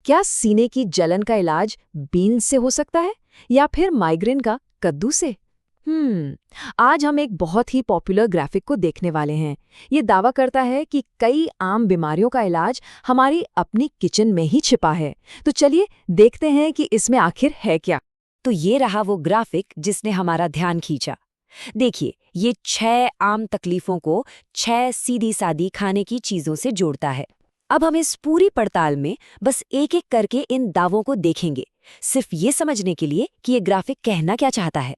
क्या सीने की जलन का इलाज बीन्स से हो सकता है या फिर माइग्रेन का कद्दू से? आज हम एक बहुत ही पॉपुलर ग्राफिक को देखने वाले हैं। ये दावा करता है कि कई आम बीमारियों का इलाज हमारी अपनी किचन में ही छिपा है। तो चलिए देखते हैं कि इसमें आखिर है क्या। तो ये रहा वो ग्राफिक जिसने हमारा ध्यान खींचा। देखिए, ये 6 आम तकलीफों को 6 सीधी सादी खाने की चीजों से जोड़ता है। अब हम इस पूरी पड़ताल में बस एक एक करके इन दावों को देखेंगे, सिर्फ ये समझने के लिए कि ये ग्राफिक कहना क्या चाहता है।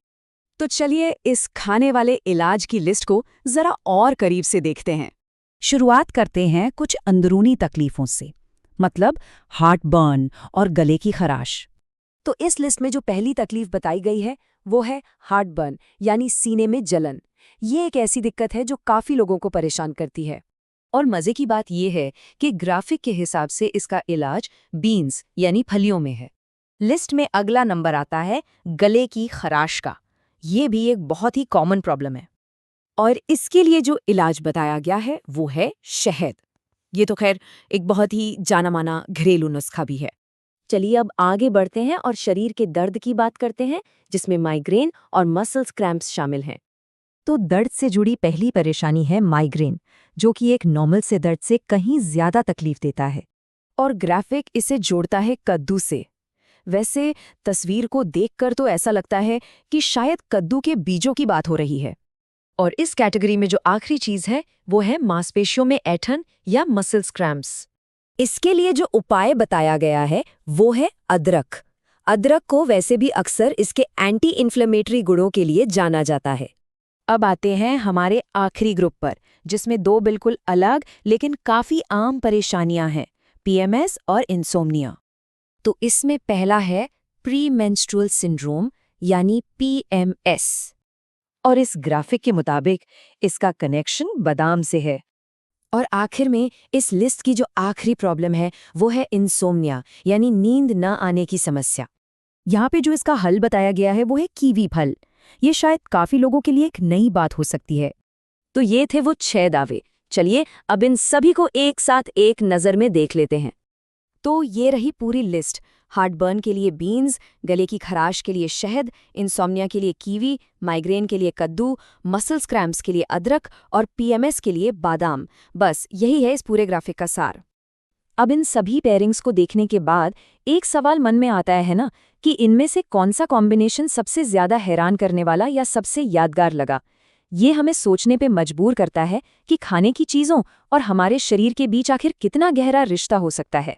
तो चलिए इस खाने वाले इलाज की लिस्ट को जरा और करीब से देखते हैं। शुरुआत करते हैं कुछ अंदरूनी तकलीफों से, मतलब हार्ट बर्न और गले की खराश। तो इस लिस्ट में जो पहली तकलीफ बताई गई है वो है हार्ट बर्न, यानी सीने में जलन। ये एक ऐसी दिक्कत है जो काफी लोगों को परेशान करती है। और मजे की बात यह है कि ग्राफिक के हिसाब से इसका इलाज बीन्स यानी फलियों में है। लिस्ट में अगला नंबर आता है गले की खराश का। ये भी एक बहुत ही कॉमन प्रॉब्लम है, और इसके लिए जो इलाज बताया गया है वो है शहद। ये तो खैर एक बहुत ही जाना माना घरेलू नुस्खा भी है। चलिए अब आगे बढ़ते हैं और शरीर के दर्द की बात करते हैं, जिसमें माइग्रेन और मसल्स क्रैम्प्स शामिल हैं। तो दर्द से जुड़ी पहली परेशानी है माइग्रेन, जो कि एक नॉर्मल से दर्द से कहीं ज्यादा तकलीफ देता है। और ग्राफिक इसे जोड़ता है कद्दू से। वैसे तस्वीर को देखकर तो ऐसा लगता है कि शायद कद्दू के बीजों की बात हो रही है। और इस कैटेगरी में जो आखिरी चीज है वो है मांसपेशियों में ऐंठन या मसल्स क्रैम्प्स। इसके लिए जो उपाय बताया गया है वो है अदरक। अदरक को वैसे भी अक्सर इसके एंटी इन्फ्लेमेटरी गुणों के लिए जाना जाता है। अब आते हैं हमारे आखिरी ग्रुप पर, जिसमें 2 बिल्कुल अलग लेकिन काफी आम परेशानियां हैं, पीएमएस और इंसोम्निया। तो इसमें पहला है प्री मेंस्ट्रुअल सिंड्रोम यानी पीएमएस। और इस ग्राफिक के मुताबिक इसका कनेक्शन बादाम से है। और आखिर में इस लिस्ट की जो आखिरी प्रॉब्लम है वो है इंसोम्निया यानी नींद न आने की समस्या। यहाँ पे जो इसका हल बताया गया है वो है कीवी फल। ये शायद काफी लोगों के लिए एक नई बात हो सकती है। तो ये थे वो 6 दावे। चलिए अब इन सभी को एक साथ एक नज़र में देख लेते हैं। तो ये रही पूरी लिस्ट। हार्ट बर्न के लिए बीन्स, गले की खराश के लिए शहद, इंसोम्निया के लिए कीवी, माइग्रेन के लिए कद्दू, मसल्स क्रैम्प्स के लिए अदरक और पीएमएस के लिए बादाम। बस यही है इस पूरे ग्राफिक का सार। अब इन सभी पेयरिंग्स को देखने के बाद एक सवाल मन में आता है ना, कि इनमें से कौन सा कॉम्बिनेशन सबसे ज्यादा हैरान करने वाला या सबसे यादगार लगा। ये हमें सोचने पे मजबूर करता है कि खाने की चीज़ों और हमारे शरीर के बीच आखिर कितना गहरा रिश्ता हो सकता है।